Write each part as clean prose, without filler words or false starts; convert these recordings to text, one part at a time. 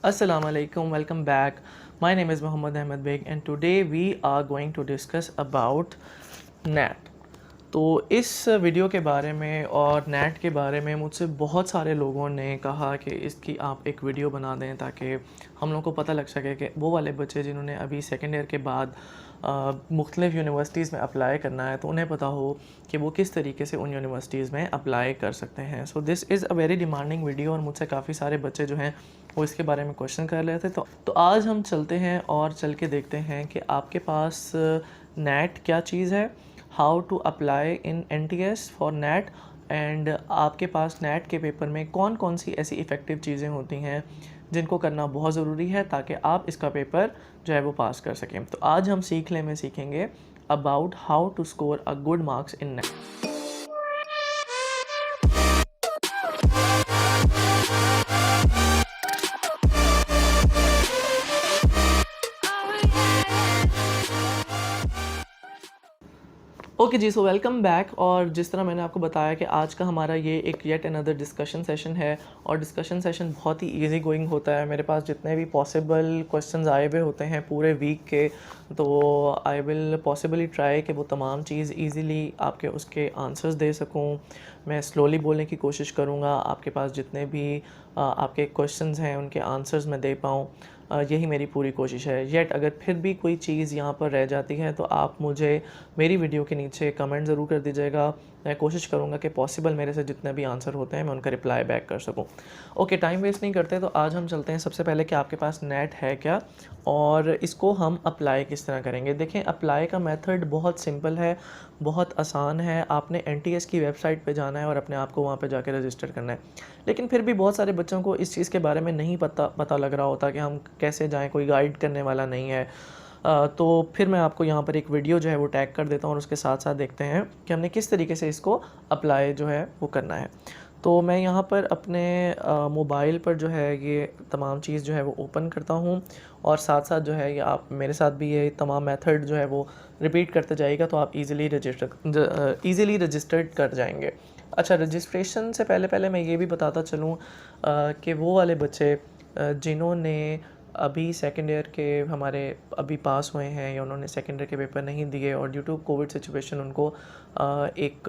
Assalamu alaikum, welcome back. My name is Muhammad Ahmed Beg and today we are going to discuss about NET. तो इस video के बारे में और net के बारे में मुझसे बहुत सारे लोगों ने कहा कि इसकी आप एक वीडियो बना दें ताकि हम लोग को पता लग सके कि वो वाले बच्चे जिन्होंने अभी सेकेंड ईयर के बाद मुख्तलिफ़ यूनिवर्सिटीज़ में अप्लाई करना है तो उन्हें पता हो कि वो किस तरीके से उन यूनिवर्सिटीज़ में अप्लाई कर सकते हैं। So this is a very demanding video और मुझसे काफ़ी सारे बच्चे जो हैं वो इसके बारे में क्वेश्चन कर रहे थे। तो आज हम चलते हैं और चल के देखते हैं कि आपके पास नेट क्या चीज़ है, how to apply in NTS for NET, and आपके पास नेट के पेपर में कौन कौन सी ऐसी इफ़ेक्टिव चीज़ें होती हैं जिनको करना बहुत ज़रूरी है ताकि आप इसका पेपर जो है वो पास कर सकें। तो आज हम सीखेंगे about how to score a good marks in NET. Okay जी, सो वेलकम बैक। और जिस तरह मैंने आपको बताया कि आज का हमारा ये एक येट अनदर डिस्कशन सेशन है और डिस्कशन सेशन बहुत ही इजी गोइंग होता है। मेरे पास जितने भी पॉसिबल क्वेश्चंस आए हुए होते हैं पूरे वीक के, तो आई विल पॉसिबली ट्राई कि वो तमाम चीज़ इजीली आपके उसके आंसर्स दे सकूं। मैं स्लोली बोलने की कोशिश करूंगा, आपके पास जितने भी आपके क्वेश्चंस हैं उनके आंसर्स मैं दे पाऊँ, यही मेरी पूरी कोशिश है। येट अगर फिर भी कोई चीज़ यहाँ पर रह जाती है तो आप मुझे मेरी वीडियो के नीचे कमेंट ज़रूर कर दीजिएगा। मैं कोशिश करूँगा कि पॉसिबल मेरे से जितने भी आंसर होते हैं मैं उनका रिप्लाई बैक कर सकूँ। ओके, टाइम वेस्ट नहीं करते तो आज हम चलते हैं सबसे पहले कि आपके पास नेट है क्या और इसको हम अप्लाई किस तरह करेंगे। देखें, अप्लाई का मेथड बहुत सिंपल है, बहुत आसान है। आपने NTS की वेबसाइट पे जाना है और अपने आप को वहाँ पे जाके रजिस्टर करना है। लेकिन फिर भी बहुत सारे बच्चों को इस चीज़ के बारे में नहीं पता लग रहा होता कि हम कैसे जाएं, कोई गाइड करने वाला नहीं है। तो फिर मैं आपको यहाँ पर एक वीडियो जो है वो टैग कर देता हूँ और उसके साथ साथ देखते हैं कि हमने किस तरीके से इसको अप्लाई जो है वो करना है। तो मैं यहाँ पर अपने मोबाइल पर जो है ये तमाम चीज़ जो है वो ओपन करता हूँ और साथ साथ जो है ये आप मेरे साथ भी ये तमाम मेथड जो है वो रिपीट करते जाइएगा तो आप इजीली रजिस्टर्ड कर जाएंगे। अच्छा, रजिस्ट्रेशन से पहले मैं ये भी बताता चलूँ कि वो वाले बच्चे जिन्होंने अभी सेकेंड ईयर के हमारे अभी पास हुए हैं या उन्होंने सेकेंड ईयर के पेपर नहीं दिए और ड्यू टू कोविड सिचुएशन उनको एक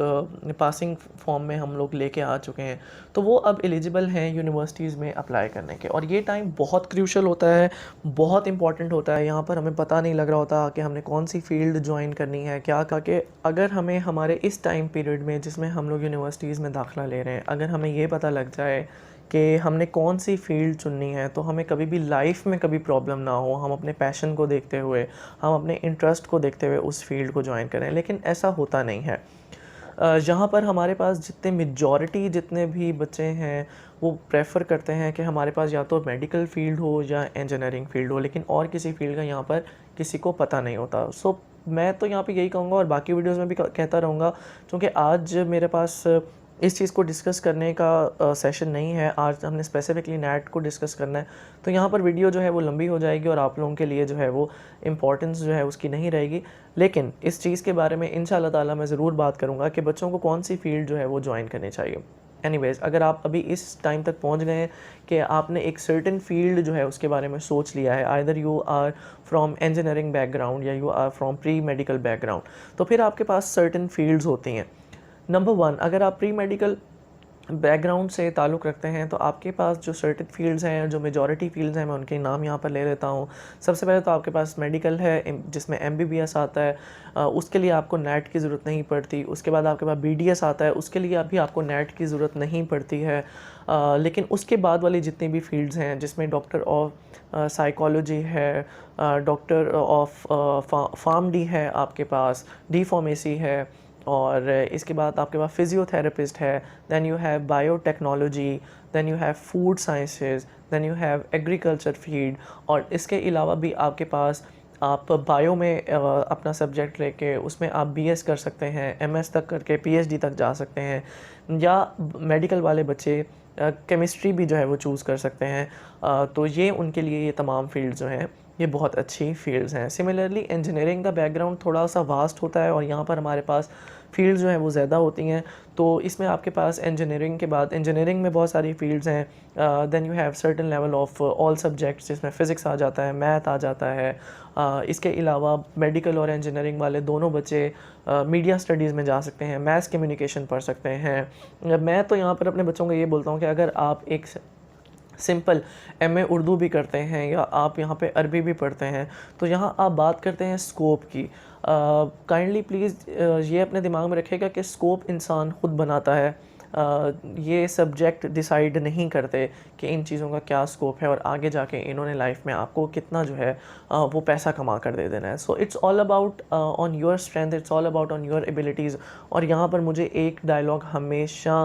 पासिंग फॉर्म में हम लोग लेके आ चुके हैं, तो वो अब एलिजिबल हैं यूनिवर्सिटीज़ में अप्लाई करने के। और ये टाइम बहुत क्रूशल होता है, बहुत इंपॉर्टेंट होता है। यहाँ पर हमें पता नहीं लग रहा होता कि हमने कौन सी फील्ड ज्वाइन करनी है क्या, कि अगर हमें हमारे इस टाइम पीरियड में जिसमें हम लोग यूनिवर्सिटीज़ में दाखिला ले रहे हैं, अगर हमें ये पता लग जाए कि हमने कौन सी फील्ड चुननी है तो हमें कभी भी लाइफ में कभी प्रॉब्लम ना हो। हम अपने पैशन को देखते हुए, हम अपने इंटरेस्ट को देखते हुए उस फील्ड को ज्वाइन करें, लेकिन ऐसा होता नहीं है। यहाँ पर हमारे पास जितने भी बच्चे हैं वो प्रेफर करते हैं कि हमारे पास या तो मेडिकल फील्ड हो या इंजीनियरिंग फील्ड हो, लेकिन और किसी फील्ड का यहाँ पर किसी को पता नहीं होता। सो मैं तो यहाँ पे यही कहूँगा और बाकी वीडियोस में भी कहता रहूँगा, क्योंकि आज मेरे पास इस चीज़ को डिस्कस करने का सेशन नहीं है। आज हमने स्पेसिफिकली नेट को डिस्कस करना है, तो यहाँ पर वीडियो जो है वो लंबी हो जाएगी और आप लोगों के लिए जो है वो इम्पॉर्टेंस जो है उसकी नहीं रहेगी। लेकिन इस चीज़ के बारे में इंशाल्लाह ताला मैं ज़रूर बात करूँगा कि बच्चों को कौन सी फील्ड जो है वो ज्वाइन करनी चाहिए। एनीवेज़, अगर आप अभी इस टाइम तक पहुंच गए हैं कि आपने एक सर्टेन फील्ड जो है उसके बारे में सोच लिया है, either you are from engineering background या you are from pre medical background, तो फिर आपके पास सर्टेन फील्ड्स होती हैं। नंबर 1, अगर आप प्री मेडिकल बैकग्राउंड से ताल्लुक़ रखते हैं तो आपके पास जो सर्टेन फील्ड्स हैं, जो मेजॉरिटी फील्ड्स हैं, मैं उनके नाम यहाँ पर ले लेता हूँ। सबसे पहले तो आपके पास मेडिकल है जिसमें MBBS आता है, उसके लिए आपको नेट की ज़रूरत नहीं पड़ती। उसके बाद आपके पास BDS आता है, उसके लिए भी आपको नेट की ज़रूरत नहीं पड़ती है। लेकिन उसके बाद वाली जितनी भी फील्ड्स हैं जिसमें डॉक्टर ऑफ साइकोलॉजी है, डॉक्टर ऑफ फार्मडी है, आपके पास डी फार्मेसी है, और इसके बाद आपके पास फिजियोथेरेपिस्ट है, then you have biotechnology, then you have food sciences, then you have agriculture field. और इसके अलावा भी आपके पास आप बायो में अपना सब्जेक्ट लेके उसमें आप BS कर सकते हैं, MS तक करके PhD तक जा सकते हैं, या मेडिकल वाले बच्चे केमिस्ट्री भी जो है वो चूज़ कर सकते हैं। तो ये उनके लिए ये तमाम फील्ड जो हैं ये बहुत अच्छी फील्ड्स हैं। सिमिलरली इंजीनियरिंग का बैकग्राउंड थोड़ा सा वास्ट होता है और यहाँ पर हमारे पास फील्ड्स जो हैं वो ज़्यादा होती हैं। तो इसमें आपके पास इंजीनियरिंग के बाद, इंजीनियरिंग में बहुत सारी फील्ड्स हैं, then you have certain level of all subjects, जिसमें फ़िज़िक्स आ जाता है, मैथ आ जाता है। इसके अलावा मेडिकल और इंजीनियरिंग वाले दोनों बच्चे मीडिया स्टडीज़ में जा सकते हैं, मैथ्स कम्युनिकेशन पढ़ सकते हैं। मैं तो यहाँ पर अपने बच्चों को ये बोलता हूँ कि अगर आप एक सिंपल एमए उर्दू भी करते हैं या आप यहाँ पे अरबी भी पढ़ते हैं, तो यहाँ आप बात करते हैं स्कोप की। काइंडली प्लीज़ ये अपने दिमाग में रखिएगा कि स्कोप इंसान खुद बनाता है। ये सब्जेक्ट डिसाइड नहीं करते कि इन चीज़ों का क्या स्कोप है और आगे जाके इन्होंने लाइफ में आपको कितना जो है वो पैसा कमा कर दे देना है। So it's all about on your strength, it's all about on your abilities. और यहाँ पर मुझे एक डायलॉग हमेशा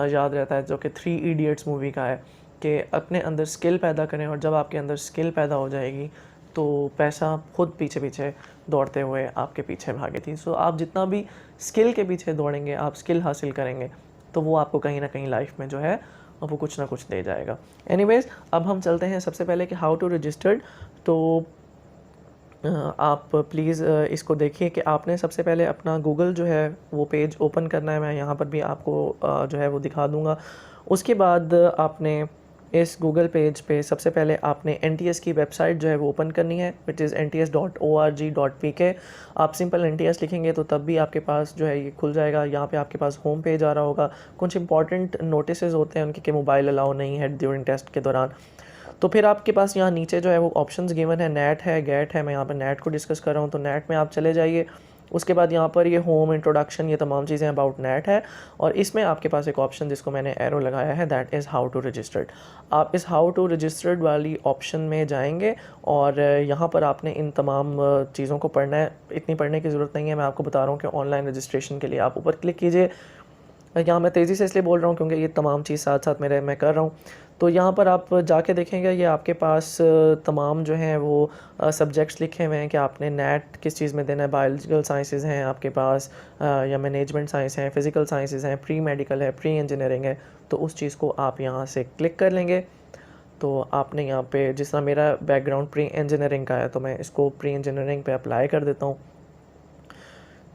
याद रहता है, जो कि 3 इडियट्स मूवी का है, कि अपने अंदर स्किल पैदा करें, और जब आपके अंदर स्किल पैदा हो जाएगी तो पैसा खुद पीछे पीछे दौड़ते हुए आपके पीछे भागेगी। सो आप जितना भी स्किल के पीछे दौड़ेंगे, आप स्किल हासिल करेंगे, तो वो आपको कहीं ना कहीं लाइफ में जो है वो कुछ ना कुछ दे जाएगा। एनीवेज, अब हम चलते हैं सबसे पहले कि हाउ टू रजिस्टर्ड। तो आप प्लीज़ इसको देखिए कि आपने सबसे पहले अपना गूगल जो है वो पेज ओपन करना है। मैं यहाँ पर भी आपको जो है वो दिखा दूँगा। उसके बाद आपने इस गूगल पेज पे सबसे पहले आपने NTS की वेबसाइट जो है वो ओपन करनी है, विच इज़ nts.org.pk। आप सिंपल NTS लिखेंगे तो तब भी आपके पास जो है ये खुल जाएगा। यहाँ पे आपके पास होम पेज आ रहा होगा, कुछ इंपॉर्टेंट नोटिस होते हैं उनके कि मोबाइल अलाउ नहीं है ड्यूरिंग टेस्ट के दौरान। तो फिर आपके पास यहाँ नीचे जो है वो ऑप्शंस गिवन है, नेट है, गेट है। मैं यहाँ पर नेट को डिस्कस कर रहा हूँ, तो नेट में आप चले जाइए। उसके बाद यहाँ पर ये होम, इंट्रोडक्शन, ये तमाम चीज़ें अबाउट नेट है, और इसमें आपके पास एक ऑप्शन जिसको मैंने एरो लगाया है, that is how to registered. आप इस हाउ टू रजिस्टर्ड वाली ऑप्शन में जाएंगे और यहाँ पर आपने इन तमाम चीज़ों को पढ़ना है। इतनी पढ़ने की ज़रूरत नहीं है, मैं आपको बता रहा हूँ कि ऑनलाइन रजिस्ट्रेशन के लिए आप ऊपर क्लिक कीजिए। यहाँ मैं तेज़ी से इसलिए बोल रहा हूँ क्योंकि ये तमाम चीज़ साथ साथ मैं कर रहा हूँ। तो यहाँ पर आप जाके देखेंगे, ये आपके पास तमाम जो हैं वो सब्जेक्ट्स लिखे हुए हैं कि आपने नेट किस चीज़ में देना है। बायोलॉजिकल साइंसेज हैं आपके पास, या मैनेजमेंट साइंस हैं, फ़िज़िकल साइंसेज हैं, प्री मेडिकल है, प्री इंजीनियरिंग है। तो उस चीज़ को आप यहाँ से क्लिक कर लेंगे। तो आपने यहाँ पे, जिस तरह मेरा बैकग्राउंड प्री इंजीनियरिंग का है, तो मैं इसको प्री इंजीनियरिंग पे अप्लाई कर देता हूँ।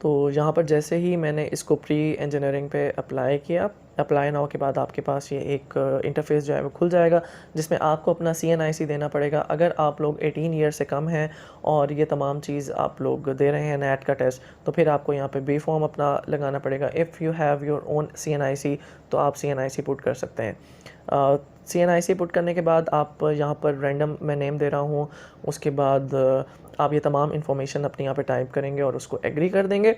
तो यहाँ पर जैसे ही मैंने इसको प्री इंजीनियरिंग पे अप्लाई किया, अप्लाई नाउ के बाद आपके पास ये एक इंटरफेस जो है वो खुल जाएगा, जिसमें आपको अपना CNIC देना पड़ेगा। अगर आप लोग 18 ईयर से कम हैं और ये तमाम चीज़ आप लोग दे रहे हैं नेट का टेस्ट, तो फिर आपको यहाँ पे बी फॉर्म अपना लगाना पड़ेगा। If you have your own CNIC तो आप CNIC पुट कर सकते हैं। CNIC पुट करने के बाद आप यहाँ पर रैंडम मैं नेम दे रहा हूँ, उसके बाद आप ये तमाम इन्फॉर्मेशन अपने यहाँ पे टाइप करेंगे और उसको एग्री कर देंगे।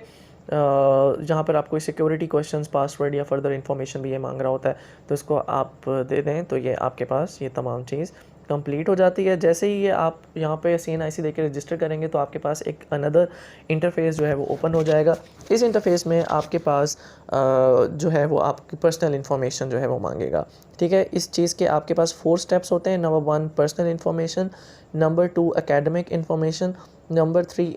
यहाँ पर आपको सिक्योरिटी क्वेश्चंस, पासवर्ड या फर्दर इन्फॉर्मेशन भी ये मांग रहा होता है, तो इसको आप दे दें, तो ये आपके पास ये तमाम चीज़ कंप्लीट हो जाती है। जैसे ही ये आप यहाँ पे CNIC देके रजिस्टर करेंगे तो आपके पास एक अनदर इंटरफेस जो है वो ओपन हो जाएगा। इस इंटरफेस में आपके पास जो है वो आपकी पर्सनल इन्फॉर्मेशन जो है वो मांगेगा। ठीक है, इस चीज़ के आपके पास 4 स्टेप्स होते हैं। Number 1 personal information, number 2 academic information, number 3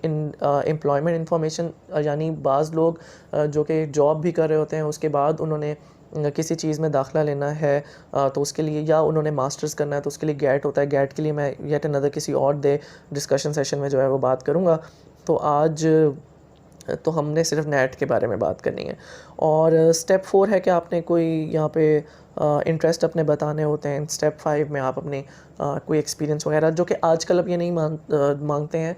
employment information, यानी बाज़ लोग जो कि जॉब भी कर रहे होते हैं, उसके बाद उन्होंने किसी चीज़ में दाखिला लेना है तो उसके लिए, या उन्होंने मास्टर्स करना है तो उसके लिए गेट होता है। गेट के लिए मैं येट अनदर किसी और डे डिस्कशन सेशन में जो है वो बात करूँगा। तो आज तो हमने सिर्फ नेट के बारे में बात करनी है। और स्टेप 4 है कि आपने कोई यहाँ पे इंटरेस्ट अपने बताने होते हैं। स्टेप 5 में आप अपनी कोई एक्सपीरियंस वगैरह, जो कि आजकल अब ये नहीं मांगते हैं,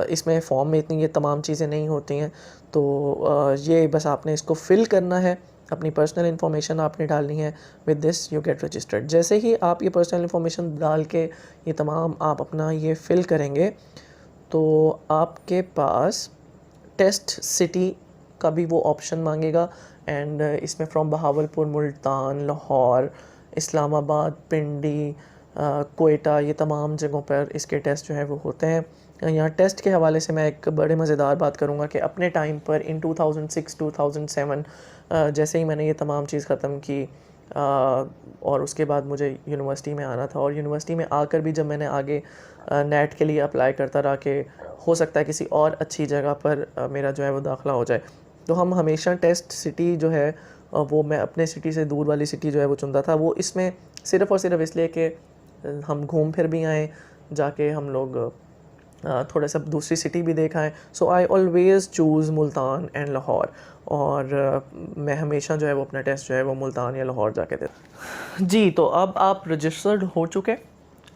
इसमें फॉर्म में इतनी ये तमाम चीज़ें नहीं होती हैं। तो ये बस आपने इसको फिल करना है, अपनी पर्सनल इन्फॉर्मेशन आपने डालनी है। With this you get registered. जैसे ही आप ये पर्सनल इन्फॉर्मेशन डाल के ये तमाम आप अपना ये फिल करेंगे, तो आपके पास टेस्ट सिटी का भी वो ऑप्शन मांगेगा। एंड इसमें फ्रॉम बहावलपुर, मुल्तान, लाहौर, इस्लामाबाद, पिंडी, कोयटा, ये तमाम जगहों पर इसके टेस्ट जो है वो होते हैं। यहाँ टेस्ट के हवाले से मैं एक बड़े मज़ेदार बात करूँगा कि अपने टाइम पर इन 2006 2007 जैसे ही मैंने ये तमाम चीज़ ख़त्म की और उसके बाद मुझे यूनिवर्सिटी में आना था, और यूनिवर्सिटी में आकर भी जब मैंने आगे नेट के लिए अप्लाई करता रहा कि हो सकता है किसी और अच्छी जगह पर मेरा जो है वो दाखिला हो जाए, तो हम हमेशा टेस्ट सिटी जो है वो मैं अपने सिटी से दूर वाली सिटी जो है वो चुनता था। वो इसमें सिर्फ़ और सिर्फ इसलिए कि हम घूम फिर भी आएँ, जाके हम लोग थोड़ा सा दूसरी सिटी भी देखा है। So I always choose Multan and Lahore, और मैं हमेशा जो है वो अपना टेस्ट जो है वो मुल्तान या लाहौर जाके देता। जी, तो अब आप रजिस्टर्ड हो चुके।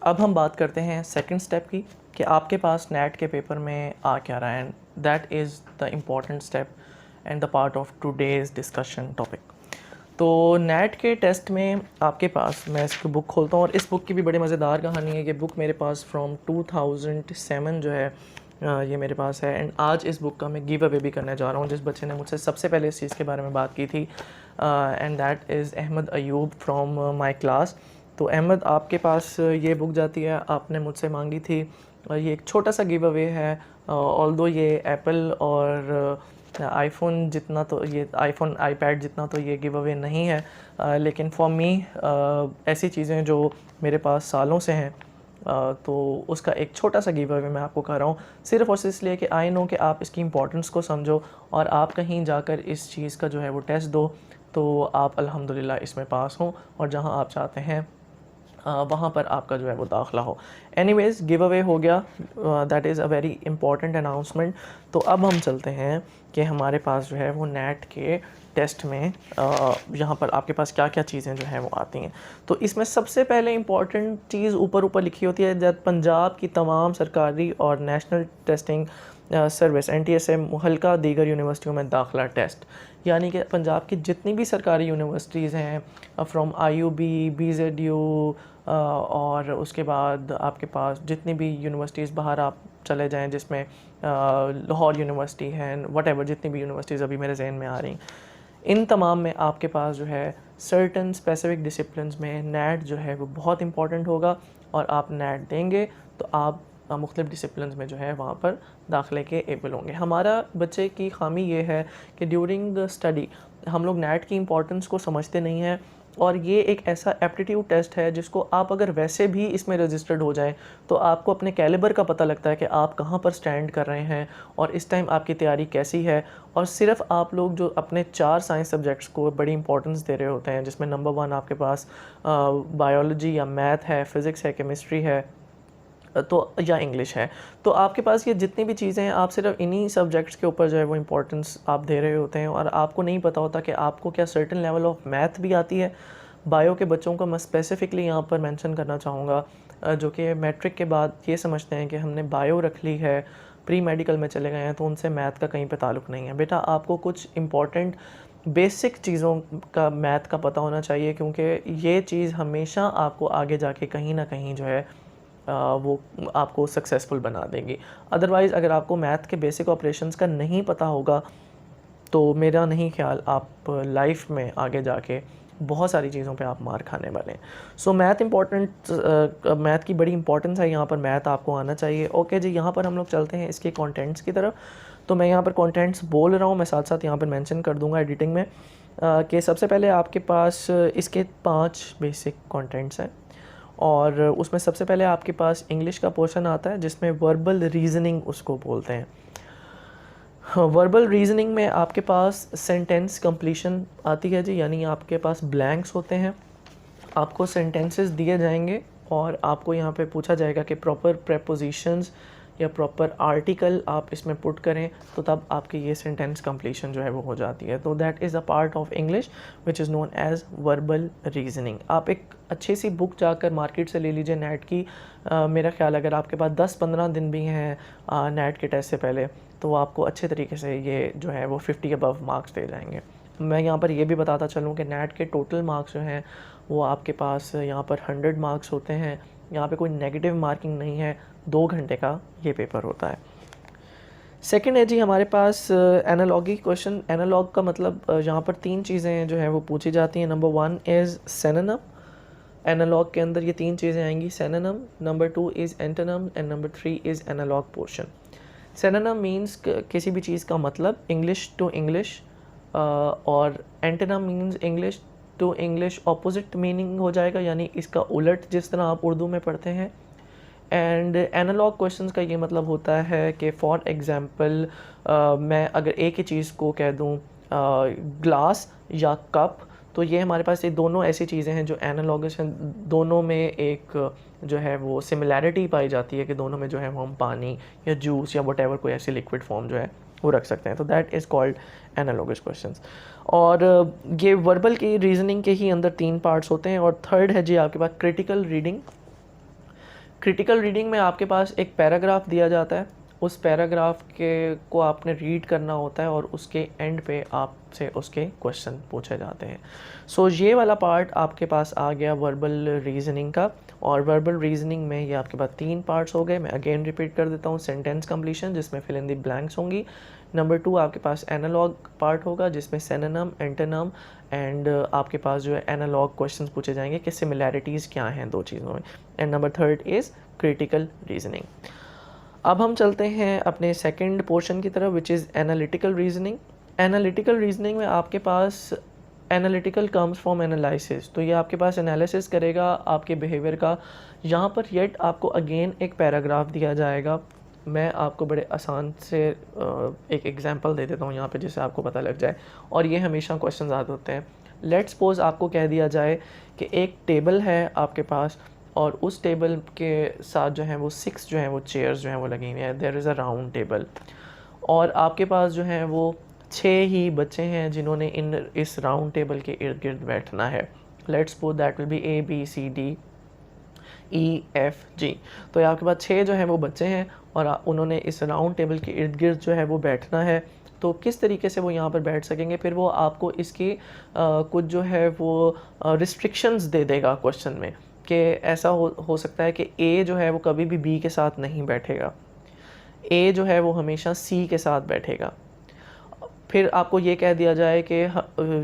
अब हम बात करते हैं सेकंड स्टेप की, कि आपके पास नेट के पेपर में आ क्या रहा है, and that is the important step and the part of today's discussion topic. तो नेट के टेस्ट में आपके पास, मैं इसकी बुक खोलता हूँ, और इस बुक की भी बड़ी मज़ेदार कहानी है कि बुक मेरे पास फ्रॉम 2007 जो है ये मेरे पास है। एंड आज इस बुक का मैं गिव अवे भी करने जा रहा हूँ जिस बच्चे ने मुझसे सबसे पहले इस चीज़ के बारे में बात की थी, and that is Ahmed Ayub from my class. तो अहमद, आपके पास ये बुक जाती है, आपने मुझसे मांगी थी। ये एक छोटा सा गिव अवे है, ऑल्दो ये एप्पल और आईफोन जितना तो ये आईफोन आईपैड जितना तो ये गिव अवे नहीं है, लेकिन फॉर मी ऐसी चीज़ें जो मेरे पास सालों से हैं, तो उसका एक छोटा सा गिव अवे मैं आपको कर रहा हूँ, सिर्फ़ और सिर्फ इसलिए कि आई नो कि आप इसकी इम्पोर्टेंस को समझो, और आप कहीं जाकर इस चीज़ का जो है वो टेस्ट दो, तो आप अल्हम्दुलिल्लाह इसमें पास हों, और जहाँ आप चाहते हैं वहाँ पर आपका जो है वो दाखिला हो। एनीवेज़, गिव अवे हो गया, that is a very important announcement. तो अब हम चलते हैं कि हमारे पास जो है वो नेट के टेस्ट में यहाँ पर आपके पास क्या क्या चीज़ें जो हैं वो आती हैं। तो इसमें सबसे पहले इंपॉर्टेंट चीज़ ऊपर ऊपर लिखी होती है, जब पंजाब की तमाम सरकारी और नेशनल टेस्टिंग सर्विस NTSA मुहल्का दीगर यूनिवर्सिटियों में दाखिला टेस्ट, यानी कि पंजाब की जितनी भी सरकारी यूनिवर्सिटीज़ हैं, फ्रॉम IUB, BZU, और उसके बाद आपके पास जितनी भी यूनिवर्सिटीज़ बाहर आप चले जाएं, जिसमें लाहौर यूनिवर्सिटी है, वट जितनी भी यूनिवर्सिटीज़ अभी मेरे जहन में आ रही, इन तमाम में आपके पास जो है सर्टन स्पेसिफिक डिसिप्लिन्स में नेट जो है वो बहुत इंपॉर्टेंट होगा, और आप नेट देंगे तो आप मुख्तलिफ़ डिसिप्लिन्स में जो है वहाँ पर दाखिले के एबल होंगे। हमारा बच्चे की खामी ये है कि ड्यूरिंग द स्टडी हम लोग नेट की इम्पोर्टेंस को समझते नहीं हैं, और ये एक ऐसा एप्टीट्यूड टेस्ट है जिसको आप अगर वैसे भी इसमें रजिस्टर्ड हो जाएं तो आपको अपने कैलिबर का पता लगता है कि आप कहाँ पर स्टैंड कर रहे हैं और इस टाइम आपकी तैयारी कैसी है। और सिर्फ आप लोग जो अपने 4 साइंस सब्जेक्ट्स को बड़ी इंपॉर्टेंस दे रहे होते हैं, जिसमें नंबर 1 आपके पास बायोलॉजी या मैथ है, फ़िज़िक्स है, केमिस्ट्री है, तो या इंग्लिश है, तो आपके पास ये जितनी भी चीज़ें हैं आप सिर्फ इन्हीं सब्जेक्ट्स के ऊपर जो है वो इम्पोर्टेंस आप दे रहे होते हैं, और आपको नहीं पता होता कि आपको क्या सर्टेन लेवल ऑफ मैथ भी आती है। बायो के बच्चों को मैं स्पेसिफ़िकली यहाँ पर मेंशन करना चाहूँगा, जो कि मैट्रिक के बाद ये समझते हैं कि हमने बायो रख ली है, प्री मेडिकल में चले गए हैं, तो उनसे मैथ का कहीं पे ताल्लुक़ नहीं है। बेटा, आपको कुछ इम्पॉर्टेंट बेसिक चीज़ों का मैथ का पता होना चाहिए, क्योंकि ये चीज़ हमेशा आपको आगे जाके कहीं ना कहीं जो है वो आपको सक्सेसफुल बना देंगी। अदरवाइज़ अगर आपको मैथ के बेसिक ऑपरेशंस का नहीं पता होगा तो मेरा नहीं ख्याल आप लाइफ में आगे जाके बहुत सारी चीज़ों पे आप मार खाने वाले हैं। सो मैथ इंपॉर्टेंट, मैथ की बड़ी इंपॉर्टेंस है, यहाँ पर मैथ आपको आना चाहिए। ओके जी, यहाँ पर हम लोग चलते हैं इसके कंटेंट्स की तरफ। तो मैं यहाँ पर कंटेंट्स बोल रहा हूँ, मैं साथ साथ यहाँ पर मेंशन कर दूँगा एडिटिंग में कि सबसे पहले आपके पास इसके 5 बेसिक कंटेंट्स हैं, और उसमें सबसे पहले आपके पास इंग्लिश का पोर्शन आता है जिसमें वर्बल रीजनिंग उसको बोलते हैं। वर्बल रीजनिंग में आपके पास सेंटेंस कंप्लीशन आती है जी, यानी आपके पास ब्लैंक्स होते हैं, आपको सेंटेंसेस दिए जाएंगे और आपको यहाँ पे पूछा जाएगा कि प्रॉपर प्रेपोजिशंस या प्रॉपर आर्टिकल आप इसमें पुट करें, तो तब आपकी ये सेंटेंस कंप्लीशन जो है वो हो जाती है। तो that is a part of English which is known as verbal reasoning. आप एक अच्छी सी बुक जाकर मार्केट से ले लीजिए नेट की। मेरा ख्याल अगर आपके पास 10-15 दिन भी हैं नेट के टेस्ट से पहले, तो आपको अच्छे तरीके से ये जो है वो 50 अबव मार्क्स दे जाएंगे। मैं यहाँ पर ये भी बताता चलूँ कि नेट के टोटल मार्क्स जो हैं वो आपके पास यहाँ पर 100 मार्क्स होते हैं। यहाँ पे कोई नेगेटिव मार्किंग नहीं है, 2 घंटे का ये पेपर होता है। सेकंड है जी हमारे पास एनालॉगी क्वेश्चन। एनालॉग का मतलब यहाँ पर 3 चीज़ें जो है वो पूछी जाती हैं। Number 1 is synonym. एनालॉग के अंदर ये 3 चीज़ें आएंगी, synonym, number 2 is antonym and number 3 is analogue portion. Synonym means किसी भी चीज़ का मतलब इंग्लिश टू इंग्लिश, और antonym means English to English opposite meaning हो जाएगा, यानी इसका उलट जिस तरह आप उर्दू में पढ़ते हैं। एंड एनालॉग क्वेश्चंस का ये मतलब होता है कि फॉर एग्ज़ाम्पल मैं अगर एक ही चीज़ को कह दूँ ग्लास या कप, तो ये हमारे पास ये दोनों ऐसी चीज़ें हैं जो एनालॉगस हैं, दोनों में एक जो है वो सिमिलैरिटी पाई जाती है कि दोनों में जो है वो हम पानी या जूस या वट कोई ऐसी लिक्विड फॉर्म जो है वो रख सकते हैं। तो that is called analogous questions. और ये वर्बल की रीजनिंग के ही अंदर 3 पार्ट्स होते हैं। और थर्ड है जी आपके पास क्रिटिकल रीडिंग। क्रिटिकल रीडिंग में आपके पास एक पैराग्राफ दिया जाता है, उस पैराग्राफ के को आपने रीड करना होता है और उसके एंड पे आपसे उसके क्वेश्चन पूछे जाते हैं। सो ये वाला पार्ट आपके पास आ गया वर्बल रीजनिंग का। और वर्बल रीजनिंग में ये आपके पास 3 पार्ट्स हो गए। मैं अगेन रिपीट कर देता हूँ। सेंटेंस कंप्लीशन जिसमें फिल इन द ब्लैंक्स होंगी। नंबर 2 आपके पास एनालॉग पार्ट होगा जिसमें सिनोनिम, एंटोनिम एंड आपके पास जो है एनालॉग क्वेश्चंस पूछे जाएंगे कि सिमिलैरिटीज़ क्या हैं दो चीज़ों में। And number 3 is critical reasoning. अब हम चलते हैं अपने सेकंड पोर्शन की तरफ which is analytical reasoning. Analytical reasoning में आपके पास एनालिटिकल कम्स फ्रॉम एनालिसिस, तो ये आपके पास एनालिसिस करेगा आपके बिहेवियर का। यहाँ पर येट आपको अगेन एक पैराग्राफ दिया जाएगा। मैं आपको बड़े आसान से एक एग्जांपल दे देता हूँ यहाँ पे जिससे आपको पता लग जाए, और ये हमेशा क्वेश्चन आते होते हैं। लेट्स सपोज आपको कह दिया जाए कि एक टेबल है आपके पास और उस टेबल के साथ जो है वो 6 जो है वो चेयर्स जो हैं वो लगी हुई हैं। There is a round table और आपके पास जो है वो 6 ही बच्चे हैं जिन्होंने इस राउंड टेबल के इर्द गिर्द बैठना है। Let's suppose that will be ABCDEFG। तो आपके पास 6 जो हैं वो बच्चे हैं और उन्होंने इस राउंड टेबल के इर्द गिर्द जो है वो बैठना है। तो किस तरीके से वो यहाँ पर बैठ सकेंगे, फिर वो आपको इसकी कुछ जो है वो रिस्ट्रिक्शंस दे देगा क्वेश्चन में कि ऐसा हो सकता है कि ए जो है वो कभी भी बी के साथ नहीं बैठेगा, ए जो है वो हमेशा सी के साथ बैठेगा। फिर आपको ये कह दिया जाए कि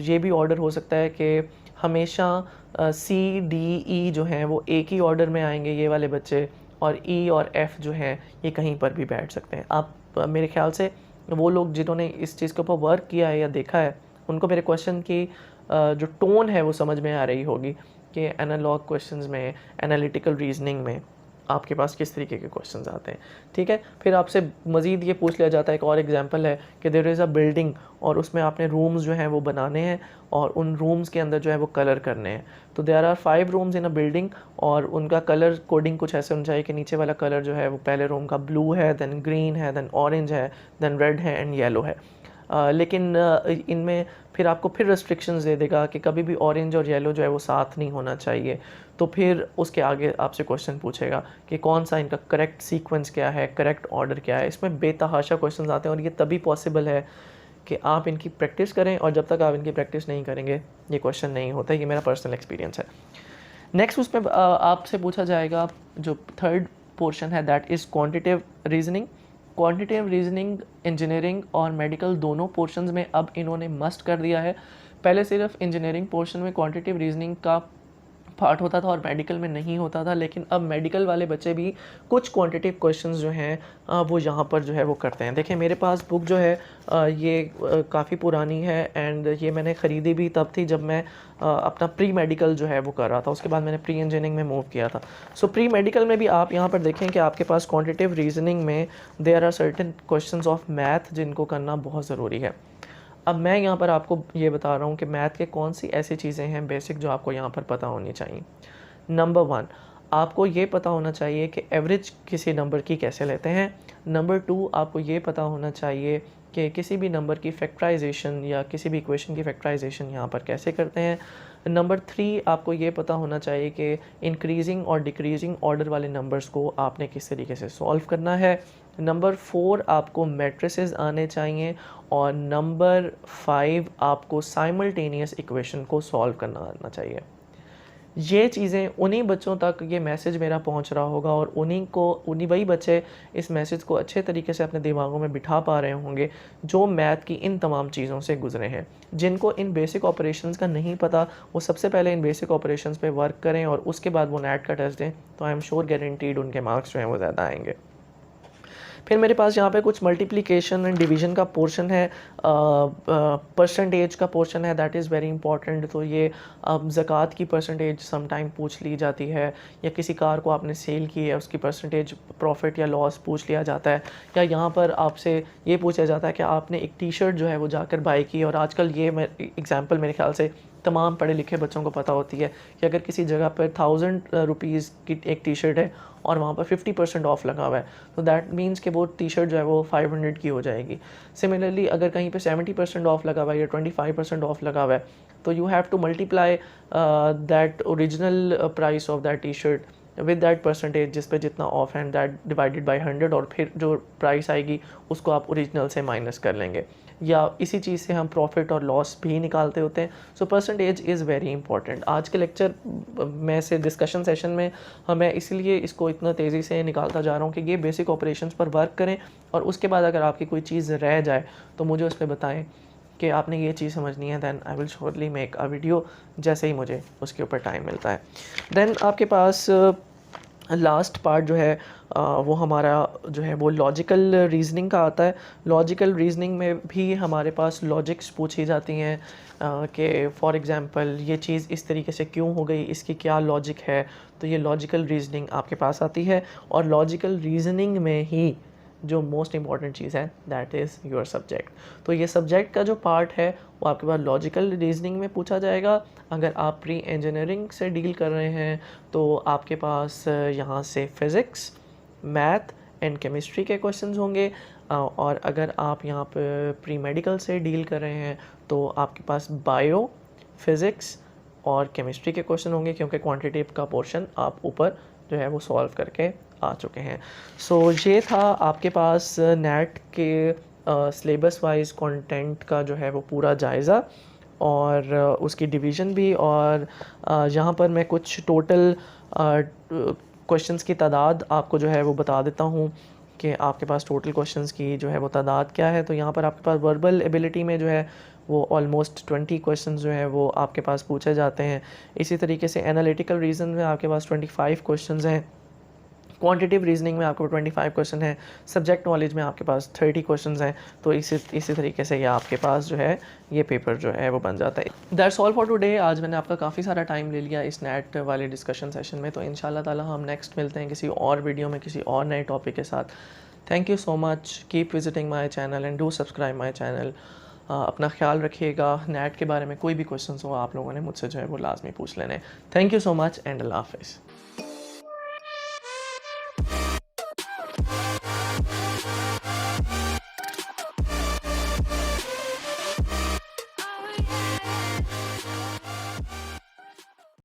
ये भी ऑर्डर हो सकता है कि हमेशा C, D, E जो हैं वो एक ही ऑर्डर में आएंगे ये वाले बच्चे, और E और F जो हैं ये कहीं पर भी बैठ सकते हैं। आप मेरे ख्याल से वो लोग जिन्होंने इस चीज़ के ऊपर वर्क किया है या देखा है उनको मेरे क्वेश्चन की जो टोन है वो समझ में आ रही होगी कि एनालॉग क्वेश्चंस में, एनालिटिकल रीजनिंग में आपके पास किस तरीके के क्वेश्चंस आते हैं। ठीक है, फिर आपसे मज़ीद ये पूछ लिया जाता है, एक और एग्जांपल है कि देयर इज़ अ बिल्डिंग और उसमें आपने रूम्स जो हैं वो बनाने हैं और उन रूम्स के अंदर जो है वो कलर करने हैं। तो there are 5 rooms in a building और उनका कलर कोडिंग कुछ ऐसे होना चाहिए कि नीचे वाला कलर जो है वो पहले रूम का ब्लू है, देन ग्रीन है, देन ऑरेंज है, देन रेड है एंड येलो है। लेकिन इनमें फिर आपको फिर रेस्ट्रिक्शंस दे देगा कि कभी भी ऑरेंज और येलो जो है वो साथ नहीं होना चाहिए। तो फिर उसके आगे आपसे क्वेश्चन पूछेगा कि कौन सा इनका करेक्ट सीक्वेंस क्या है, करेक्ट ऑर्डर क्या है। इसमें बेतहाशा क्वेश्चंस आते हैं और ये तभी पॉसिबल है कि आप इनकी प्रैक्टिस करें, और जब तक आप इनकी प्रैक्टिस नहीं करेंगे ये क्वेश्चन नहीं होता। ये मेरा पर्सनल एक्सपीरियंस है। नेक्स्ट उसमें आपसे पूछा जाएगा जो थर्ड पोर्शन है that is quantitative reasoning. Quantitative reasoning engineering और मेडिकल दोनों पोर्शंस में अब इन्होंने मस्ट कर दिया है। पहले सिर्फ इंजीनियरिंग पोर्शन में क्वांटिटेटिव रीजनिंग का पार्ट होता था और मेडिकल में नहीं होता था, लेकिन अब मेडिकल वाले बच्चे भी कुछ क्वांटिटेटिव क्वेश्चंस जो हैं वो यहाँ पर जो है वो करते हैं। देखिए मेरे पास बुक जो है ये काफ़ी पुरानी है एंड ये मैंने ख़रीदी भी तब थी जब मैं अपना प्री मेडिकल जो है वो कर रहा था, उसके बाद मैंने प्री इंजीनियरिंग में मूव किया था। सो प्री मेडिकल में भी आप यहाँ पर देखें कि आपके पास क्वांटिटेटिव रीजनिंग में there are certain questions of math जिनको करना बहुत ज़रूरी है। अब मैं यहाँ पर आपको ये बता रहा हूँ कि मैथ के कौन सी ऐसी चीज़ें हैं बेसिक जो आपको यहाँ पर पता होनी चाहिए। नंबर 1, आपको ये पता होना चाहिए कि एवरेज किसी नंबर की कैसे लेते हैं। नंबर 2, आपको ये पता होना चाहिए कि किसी भी नंबर की फैक्टराइजेशन या किसी भी इक्वेशन की फैक्टराइजेशन यहाँ पर कैसे करते हैं। नंबर 3, आपको ये पता होना चाहिए कि इंक्रीजिंग और डिक्रीजिंग ऑर्डर वाले नंबर्स को आपने किस तरीके से सॉल्व करना है। नंबर 4, आपको मैट्रिसेस आने चाहिए और नंबर 5, आपको साइमल्टेनियस इक्वेशन को सॉल्व करना आना चाहिए। ये चीज़ें उन्हीं बच्चों तक ये मैसेज मेरा पहुंच रहा होगा और उन्हीं वही बच्चे इस मैसेज को अच्छे तरीके से अपने दिमागों में बिठा पा रहे होंगे जो मैथ की इन तमाम चीज़ों से गुजरे हैं। जिनको इन बेसिक ऑपरेशंस का नहीं पता वो सबसे पहले इन बेसिक ऑपरेशंस पे वर्क करें और उसके बाद वो नेट का टेस्ट दें, तो आई एम श्योर गारंटीड उनके मार्क्स जो हैं वो ज़्यादा आएंगे। फिर मेरे पास यहाँ पे कुछ मल्टीप्लिकेशन एंड डिवीजन का पोर्शन है, परसेंटेज का पोर्शन है, दैट इज़ वेरी इंपॉर्टेंट। तो ये ज़कात की परसेंटेज समटाइम पूछ ली जाती है, या किसी कार को आपने सेल की है उसकी परसेंटेज प्रॉफिट या लॉस पूछ लिया जाता है, या यहाँ पर आपसे ये पूछा जाता है कि आपने एक टी शर्ट जो है वो जाकर बाई की और आजकल ये एग्ज़ाम्पल मेरे ख्याल से तमाम पढ़े लिखे बच्चों को पता होती है कि अगर किसी जगह पर 1000 रुपीज़ की एक टी शर्ट है और वहाँ पर 50% ऑफ लगा हुआ है, तो दैट मीन्स कि वो टी शर्ट जो है वो 500 की हो जाएगी। सिमिलरली अगर कहीं पे 70% ऑफ लगा हुआ है या 25% ऑफ लगा हुआ है, तो you have to multiply that original price of that T shirt with that percentage जिस पे जितना ऑफ है, दैट डिवाइडेड बाय 100, और फिर जो प्राइस आएगी उसको आप ओरिजिनल से माइनस कर लेंगे। या इसी चीज़ से हम प्रॉफिट और लॉस भी निकालते होते हैं। So percentage is very important. आज के लेक्चर में से डिस्कशन सेशन में मैं इसलिए इसको इतना तेज़ी से निकालता जा रहा हूँ कि ये बेसिक ऑपरेशंस पर वर्क करें, और उसके बाद अगर आपकी कोई चीज़ रह जाए तो मुझे उस पर बताएं कि आपने ये चीज़ समझनी है, then I will surely make a video जैसे ही मुझे उसके ऊपर टाइम मिलता है। दैन आपके पास लास्ट पार्ट जो है वो हमारा जो है वो लॉजिकल रीजनिंग का आता है। लॉजिकल रीजनिंग में भी हमारे पास लॉजिक्स पूछी जाती हैं कि फॉर एग्ज़ाम्पल ये चीज़ इस तरीके से क्यों हो गई, इसकी क्या लॉजिक है। तो ये लॉजिकल रीजनिंग आपके पास आती है, और लॉजिकल रीजनिंग में ही जो मोस्ट इंपॉर्टेंट चीज़ है दैट इज़ योर सब्जेक्ट। तो ये सब्जेक्ट का जो पार्ट है वो आपके पास लॉजिकल रीजनिंग में पूछा जाएगा। अगर आप प्री इंजीनियरिंग से डील कर रहे हैं तो आपके पास यहाँ से फ़िज़िक्स, मैथ एंड केमिस्ट्री के क्वेश्चंस होंगे, और अगर आप यहाँ पे प्री मेडिकल से डील कर रहे हैं तो आपके पास बायो, फिज़िक्स और केमिस्ट्री के क्वेश्चन होंगे, क्योंकि क्वांटिटेटिव का पोर्शन आप ऊपर जो है वो सॉल्व करके आ चुके हैं। सो ये था आपके पास नेट के सिलेबस वाइज कंटेंट का जो है वो पूरा जायज़ा, और उसकी डिवीज़न भी, और यहाँ पर मैं कुछ टोटल क्वेश्चंस की तादाद आपको जो है वो बता देता हूँ कि आपके पास टोटल क्वेश्चंस की जो है वो तादाद क्या है। तो यहाँ पर आपके पास वर्बल एबिलिटी में जो है वो ऑलमोस्ट 20 क्वेश्चंस जो है वो आपके पास पूछे जाते हैं। इसी तरीके से एनालिटिकल रीजन में आपके पास 25 क्वेश्चंस हैं, क्वांटिटेटिव रीजनिंग में आपके 25 क्वेश्चन है, सब्जेक्ट नॉलेज में आपके पास 30 क्वेश्चंस हैं। तो इसी तरीके से ये आपके पास जो है ये पेपर जो है वो बन जाता है। That's all for today. आज मैंने आपका काफ़ी सारा टाइम ले लिया इस नेट वाले डिस्कशन सेशन में, तो इंशाल्लाह ताला हम नेक्स्ट मिलते हैं किसी और वीडियो में किसी और नए टॉपिक के साथ। Thank you so much, keep visiting my channel and do subscribe my channel. अपना ख्याल रखिएगा। नेट के बारे में कोई भी क्वेश्चन हो आप लोगों ने मुझसे जो है वो लाजमी पूछ लेने। Thank you so much and अल्लाह हाफिज़।